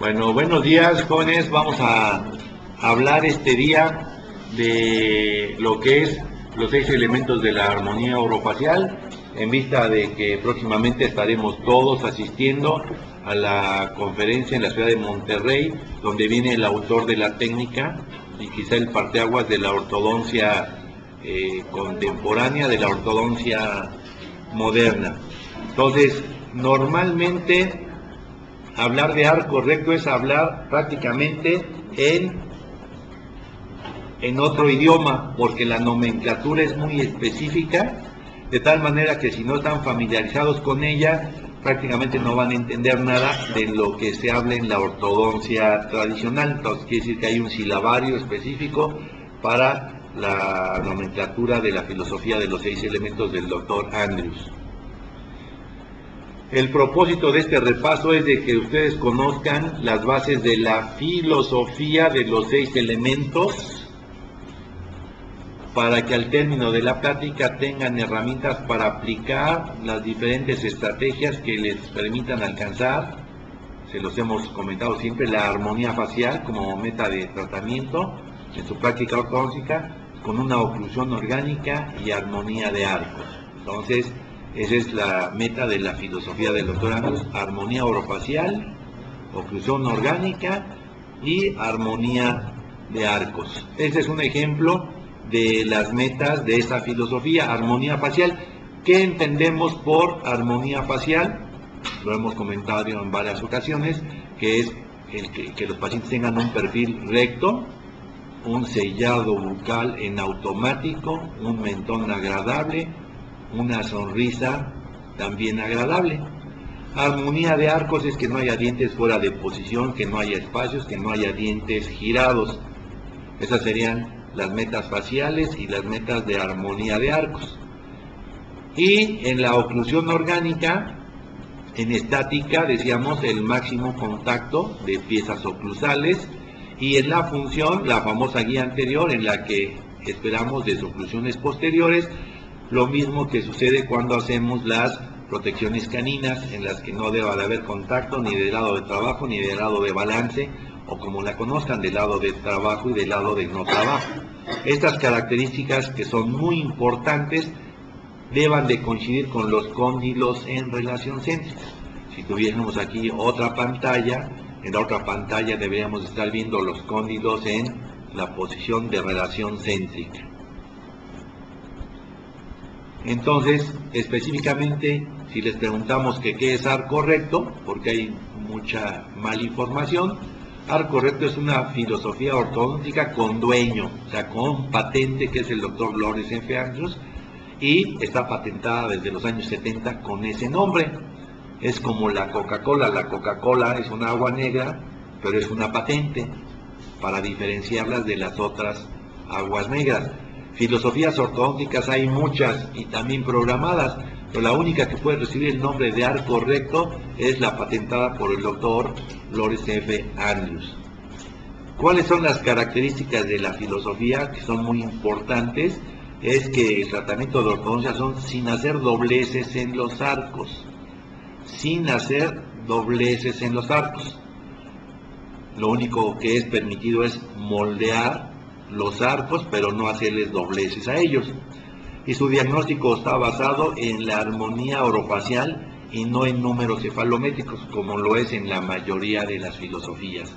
Bueno, buenos días, jóvenes. Vamos a hablar este día de lo que es los 6 elementos de la armonía orofacial, en vista de que próximamente estaremos todos asistiendo a la conferencia en la ciudad de Monterrey, donde viene el autor de la técnica y quizá el parteaguas de la ortodoncia contemporánea, de la ortodoncia moderna. Entonces, normalmente hablar de arco recto es hablar prácticamente en otro idioma, porque la nomenclatura es muy específica, de tal manera que si no están familiarizados con ella, prácticamente no van a entender nada de lo que se habla en la ortodoncia tradicional. Entonces quiere decir que hay un silabario específico para la nomenclatura de la filosofía de los 6 elementos del doctor Andrews. El propósito de este repaso es de que ustedes conozcan las bases de la filosofía de los 6 elementos, para que al término de la plática tengan herramientas para aplicar las diferentes estrategias que les permitan alcanzar, se los hemos comentado siempre, la armonía facial como meta de tratamiento en su práctica ortodóntica, con una oclusión orgánica y armonía de arcos. Entonces, esa es la meta de la filosofía del doctor Andrews: armonía orofacial, oclusión orgánica y armonía de arcos. Ese es un ejemplo de las metas de esa filosofía. Armonía facial. ¿Qué entendemos por armonía facial? Lo hemos comentado en varias ocasiones, que es que los pacientes tengan un perfil recto, un sellado bucal en automático, un mentón agradable, una sonrisa también agradable. Armonía de arcos es que no haya dientes fuera de posición, que no haya espacios, que no haya dientes girados. Esas serían las metas faciales y las metas de armonía de arcos. Y en la oclusión orgánica, en estática, decíamos el máximo contacto de piezas oclusales, y en la función, la famosa guía anterior, en la que esperamos desoclusiones posteriores, lo mismo que sucede cuando hacemos las protecciones caninas, en las que no deba de haber contacto ni del lado de trabajo ni del lado de balance, o como la conozcan, del lado de trabajo y del lado de no trabajo. Estas características, que son muy importantes, deban de coincidir con los cóndilos en relación céntrica. Si tuviéramos aquí otra pantalla, en la otra pantalla deberíamos estar viendo los cóndilos en la posición de relación céntrica. Entonces, específicamente, si les preguntamos que qué es arco recto, porque hay mucha malinformación, arco recto es una filosofía ortodóntica con dueño, o sea, con patente, que es el doctor Lawrence F. Andrews, y está patentada desde los años 70 con ese nombre. Es como la Coca-Cola. La Coca-Cola es una agua negra, pero es una patente para diferenciarlas de las otras aguas negras. Filosofías ortodónticas hay muchas y también programadas, pero la única que puede recibir el nombre de arco recto es la patentada por el doctor Lawrence F. Andrews. ¿Cuáles son las características de la filosofía, que son muy importantes? Es que el tratamiento de ortodoncia son sin hacer dobleces en los arcos. Sin hacer dobleces en los arcos. Lo único que es permitido es moldear los arcos, pero no hacerles dobleces a ellos. Y su diagnóstico está basado en la armonía orofacial y no en números cefalométricos, como lo es en la mayoría de las filosofías.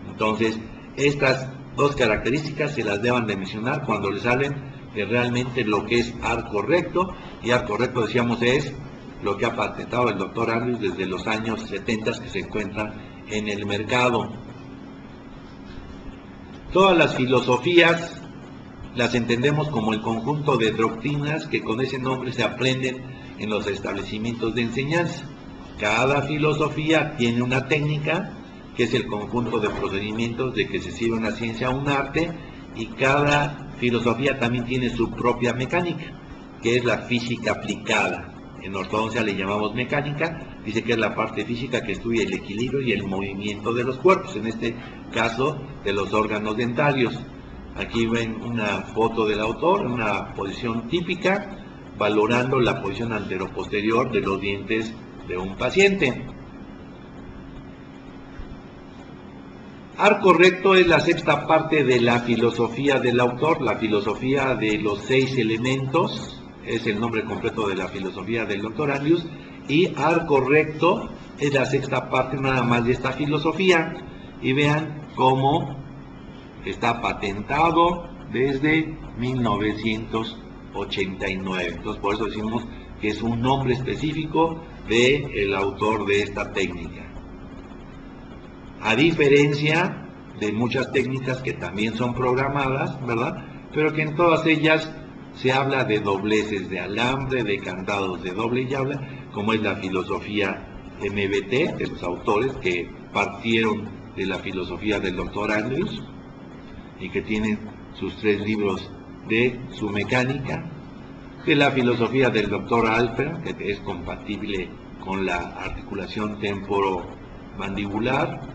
Entonces, estas dos características se las deban de mencionar cuando les hablen de realmente lo que es arco recto. Y arco recto, decíamos, es lo que ha patentado el doctor Andrews desde los años 70, que se encuentra en el mercado. Todas las filosofías las entendemos como el conjunto de doctrinas que con ese nombre se aprenden en los establecimientos de enseñanza. Cada filosofía tiene una técnica, que es el conjunto de procedimientos de que se sirve una ciencia o un arte, y cada filosofía también tiene su propia mecánica, que es la física aplicada. En ortodoncia le llamamos mecánica, dice que es la parte física que estudia el equilibrio y el movimiento de los cuerpos, en este caso de los órganos dentarios. Aquí ven una foto del autor, en una posición típica, valorando la posición anteroposterior de los dientes de un paciente. Arco recto es la sexta parte de la filosofía del autor, la filosofía de los 6 elementos, es el nombre completo de la filosofía del doctor Andrius, y arco recto es la sexta parte nada más de esta filosofía, y vean cómo está patentado desde 1989. Entonces por eso decimos que es un nombre específico del autor de esta técnica. A diferencia de muchas técnicas que también son programadas, ¿verdad? Pero que en todas ellas se habla de dobleces de alambre, de candados de doble llave, como es la filosofía MBT, de los autores que partieron de la filosofía del doctor Andrius y que tienen sus 3 libros de su mecánica, de la filosofía del doctor Alper, que es compatible con la articulación temporomandibular,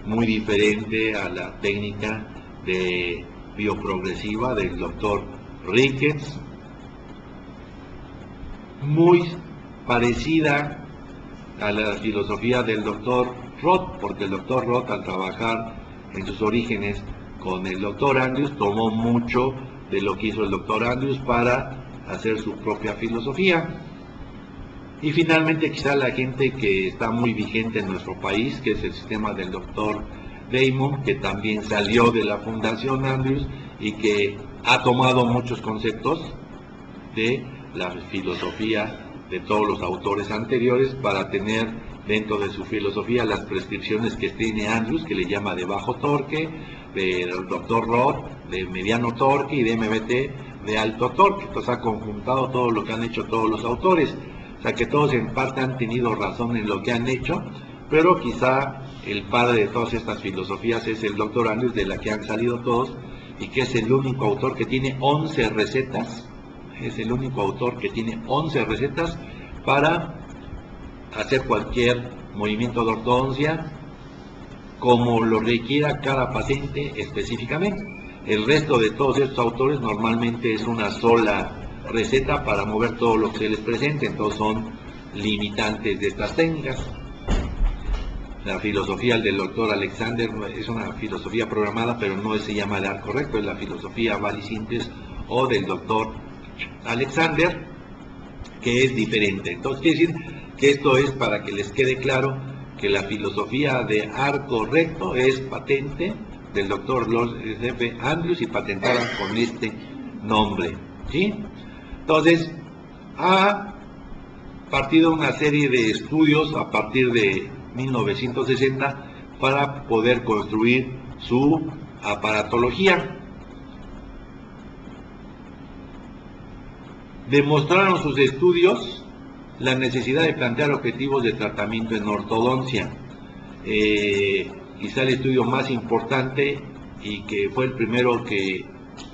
muy diferente a la técnica de bioprogresiva del doctor Ricketts, muy parecida a la filosofía del doctor Roth, porque el doctor Roth, al trabajar en sus orígenes con el doctor Andrius, tomó mucho de lo que hizo el doctor Andrius para hacer su propia filosofía. Y finalmente quizá la gente que está muy vigente en nuestro país, que es el sistema del doctor Damon, que también salió de la Fundación Andrius y que ha tomado muchos conceptos de la filosofía de todos los autores anteriores para tener dentro de su filosofía las prescripciones que tiene Andrius, que le llama de bajo torque, del doctor Roth, de mediano torque, y de MBT de alto torque. Entonces ha conjuntado todo lo que han hecho todos los autores. O sea que todos en parte han tenido razón en lo que han hecho, pero quizá el padre de todas estas filosofías es el doctor Andrius, de la que han salido todos, y que es el único autor que tiene 11 recetas, es el único autor que tiene 11 recetas para hacer cualquier movimiento de ortodoncia como lo requiera cada paciente específicamente. El resto de todos estos autores normalmente es una sola receta para mover todo lo que se les presente, entonces son limitantes de estas técnicas. La filosofía del doctor Alexander es una filosofía programada, pero no se llama de arco recto, es la filosofía Valisintes o del doctor Alexander, que es diferente. Entonces quiere decir que esto es para que les quede claro que la filosofía de arco recto es patente del doctor Lord F. Andrius y patentada con este nombre, ¿sí? Entonces, ha partido una serie de estudios a partir de 1960 para poder construir su aparatología. Demostraron sus estudios la necesidad de plantear objetivos de tratamiento en ortodoncia. Quizá el estudio más importante y que fue el primero que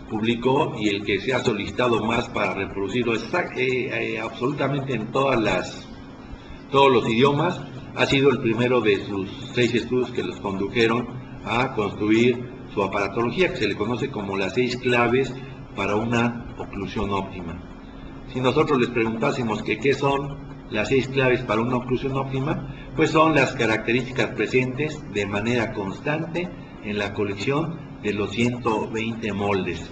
publicó y el que se ha solicitado más para reproducirlo absolutamente en todos los idiomas, ha sido el primero de sus 6 estudios que los condujeron a construir su aparatología, que se le conoce como las 6 claves para una oclusión óptima. Si nosotros les preguntásemos que qué son las 6 claves para una oclusión óptima, pues son las características presentes de manera constante en la colección de los 120 moldes.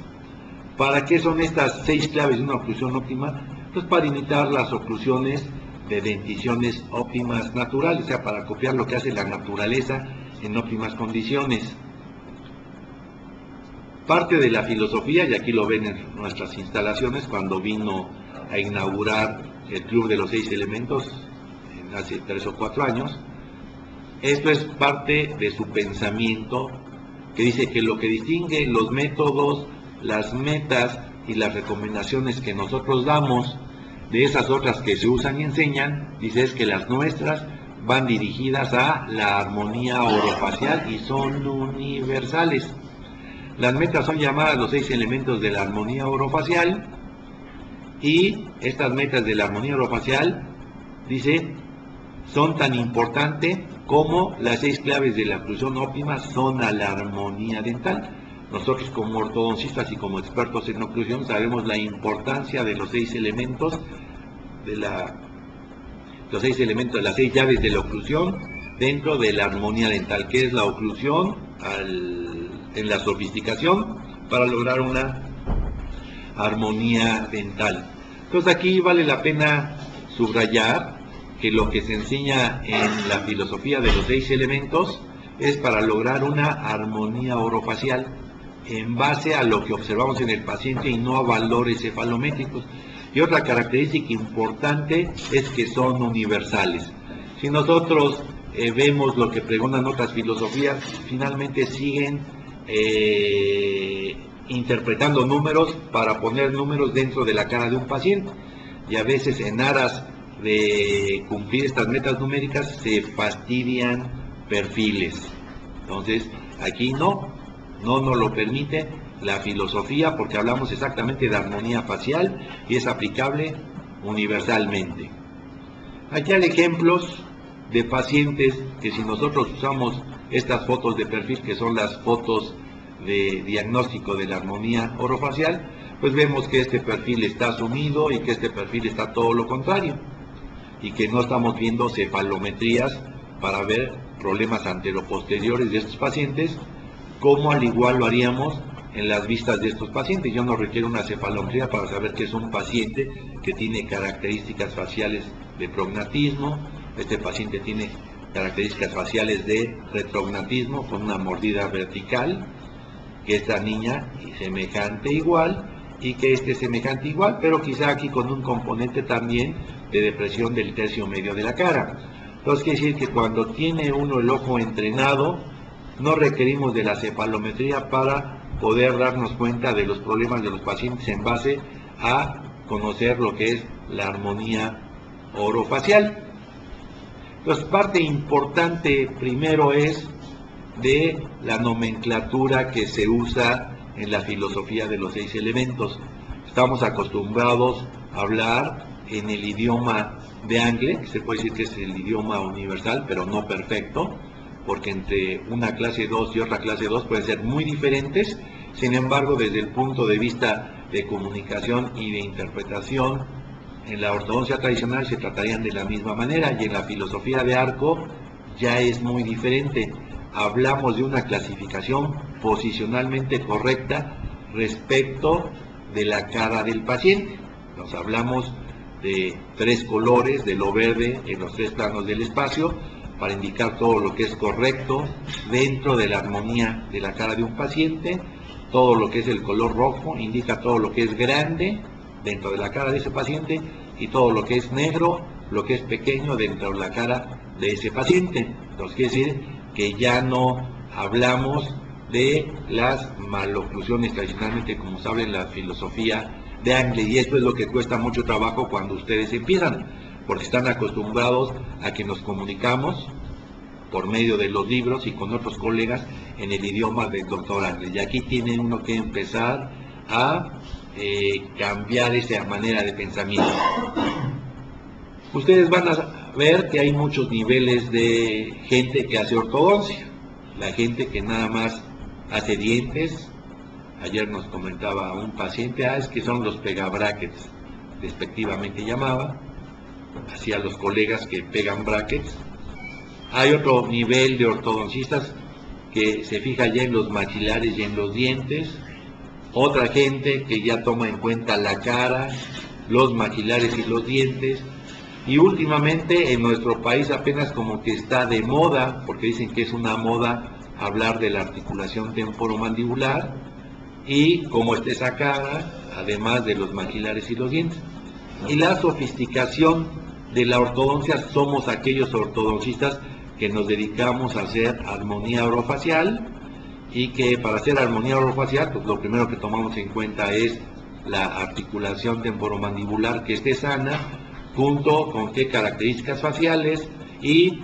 ¿Para qué son estas 6 claves de una oclusión óptima? Pues para imitar las oclusiones de denticiones óptimas naturales, o sea, para copiar lo que hace la naturaleza en óptimas condiciones. Parte de la filosofía, y aquí lo ven en nuestras instalaciones cuando vino a inaugurar el Club de los 6 Elementos hace 3 o 4 años, esto es parte de su pensamiento, que dice que lo que distingue los métodos, las metas y las recomendaciones que nosotros damos de esas otras que se usan y enseñan, dice, es que las nuestras van dirigidas a la armonía orofacial y son universales. Las metas son llamadas los 6 elementos de la armonía orofacial, y estas metas de la armonía orofacial, dice, son tan importantes como las 6 claves de la oclusión óptima son a la armonía dental. Nosotros como ortodoncistas y como expertos en oclusión sabemos la importancia de los 6 elementos de las 6 llaves de la oclusión dentro de la armonía dental. ¿Qué es la oclusión? en la sofisticación para lograr una armonía dental. Entonces aquí vale la pena subrayar que lo que se enseña en la filosofía de los 6 elementos es para lograr una armonía orofacial en base a lo que observamos en el paciente y no a valores cefalométricos. Y otra característica importante es que son universales. Si nosotros vemos lo que pregonan otras filosofías, finalmente siguen interpretando números para poner números dentro de la cara de un paciente. Y a veces en aras de cumplir estas metas numéricas se fastidian perfiles. Entonces, aquí no nos lo permite la filosofía, porque hablamos exactamente de armonía facial y es aplicable universalmente. Aquí hay ejemplos de pacientes que, si nosotros usamos estas fotos de perfil, que son las fotos de diagnóstico de la armonía orofacial, pues vemos que este perfil está sumido y que este perfil está todo lo contrario, y que no estamos viendo cefalometrías para ver problemas anteroposteriores de estos pacientes, como al igual lo haríamos en las vistas de estos pacientes. Yo no requiero una cefalometría para saber que es un paciente que tiene características faciales de prognatismo. Este paciente tiene características faciales de retrognatismo con una mordida vertical, que esta niña semejante igual, y que este semejante igual, pero quizá aquí con un componente también de depresión del tercio medio de la cara. Entonces quiere decir que cuando tiene uno el ojo entrenado, no requerimos de la cefalometría para poder darnos cuenta de los problemas de los pacientes en base a conocer lo que es la armonía orofacial. Entonces, parte importante primero es de la nomenclatura que se usa en la filosofía de los 6 elementos. Estamos acostumbrados a hablar en el idioma de Angle, que se puede decir que es el idioma universal, pero no perfecto, porque entre una clase 2 y otra clase 2 pueden ser muy diferentes. Sin embargo, desde el punto de vista de comunicación y de interpretación, en la ortodoncia tradicional se tratarían de la misma manera, y en la filosofía de Arco ya es muy diferente. Hablamos de una clasificación posicionalmente correcta respecto de la cara del paciente. Nos hablamos de 3 colores, de lo verde en los 3 planos del espacio, para indicar todo lo que es correcto dentro de la armonía de la cara de un paciente. Todo lo que es el color rojo indica todo lo que es grande dentro de la cara de ese paciente, y todo lo que es negro, lo que es pequeño dentro de la cara de ese paciente. Entonces quiere decir que ya no hablamos de las maloclusiones tradicionalmente como se habla en la filosofía de Angle, y esto es lo que cuesta mucho trabajo cuando ustedes empiezan, porque están acostumbrados a que nos comunicamos por medio de los libros y con otros colegas en el idioma del doctor Angle, y aquí tiene uno que empezar a cambiar esa manera de pensamiento. Ustedes van a ver que hay muchos niveles de gente que hace ortodoncia. La gente que nada más hace dientes. Ayer nos comentaba un paciente, es que son los pegabrackets, despectivamente llamaba, hacia los colegas que pegan brackets. Hay otro nivel de ortodoncistas que se fija ya en los maxilares y en los dientes. Otra gente que ya toma en cuenta la cara, los maxilares y los dientes. Y últimamente en nuestro país apenas como que está de moda, porque dicen que es una moda hablar de la articulación temporomandibular, y cómo está esa cara, además de los maxilares y los dientes. Y la sofisticación de la ortodoncia, somos aquellos ortodoncistas que nos dedicamos a hacer armonía orofacial, y que para hacer armonía orofacial, pues lo primero que tomamos en cuenta es la articulación temporomandibular que esté sana, junto con qué características faciales y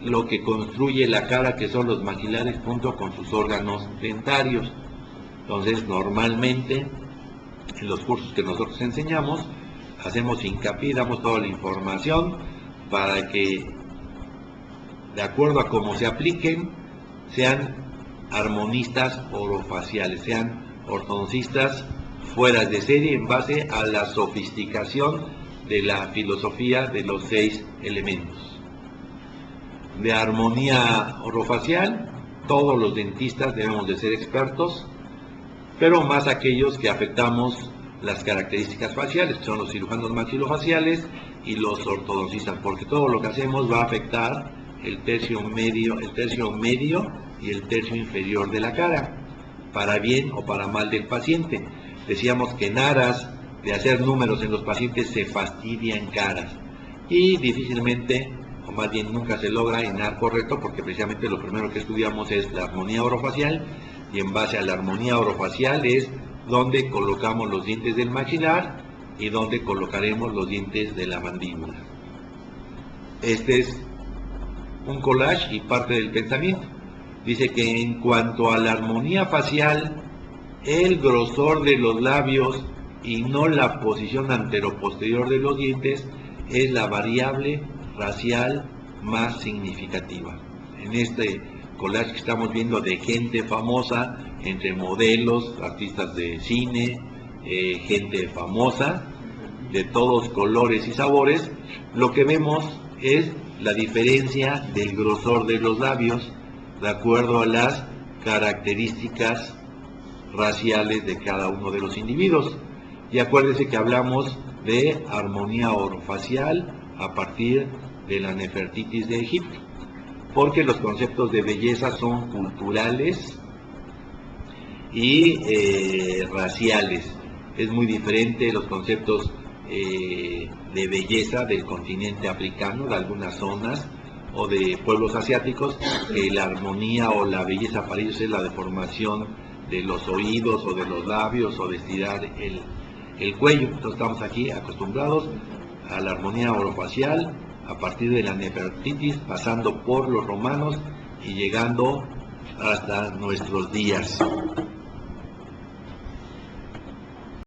lo que construye la cara, que son los maxilares, junto con sus órganos dentarios. Entonces, normalmente, en los cursos que nosotros enseñamos, hacemos hincapié, damos toda la información para que, de acuerdo a cómo se apliquen, sean armonistas orofaciales, sean ortodoncistas fuera de serie en base a la sofisticación de la filosofía de los 6 elementos. De armonía orofacial todos los dentistas debemos de ser expertos, pero más aquellos que afectamos las características faciales, que son los cirujanos maxilofaciales y los ortodoncistas, porque todo lo que hacemos va a afectar el tercio medio y el tercio inferior de la cara, para bien o para mal del paciente. Decíamos que en aras de hacer números en los pacientes se fastidian caras y difícilmente, o más bien nunca se logra hinar correcto, porque precisamente lo primero que estudiamos es la armonía orofacial, y en base a la armonía orofacial es donde colocamos los dientes del maxilar y donde colocaremos los dientes de la mandíbula. Este es un collage y parte del pensamiento. Dice que en cuanto a la armonía facial, el grosor de los labios y no la posición anteroposterior de los dientes es la variable racial más significativa. En este collage que estamos viendo de gente famosa, entre modelos, artistas de cine, gente famosa, de todos colores y sabores, lo que vemos es la diferencia del grosor de los labios de acuerdo a las características raciales de cada uno de los individuos. Y acuérdense que hablamos de armonía orofacial a partir de la Nefertitis de Egipto, porque los conceptos de belleza son culturales y raciales. Es muy diferente los conceptos de belleza del continente africano, de algunas zonas, o de pueblos asiáticos, que la armonía o la belleza para ellos es la deformación de los oídos o de los labios o de estirar el cuello. Entonces estamos aquí acostumbrados a la armonía orofacial a partir de la Nefertitis, pasando por los romanos y llegando hasta nuestros días.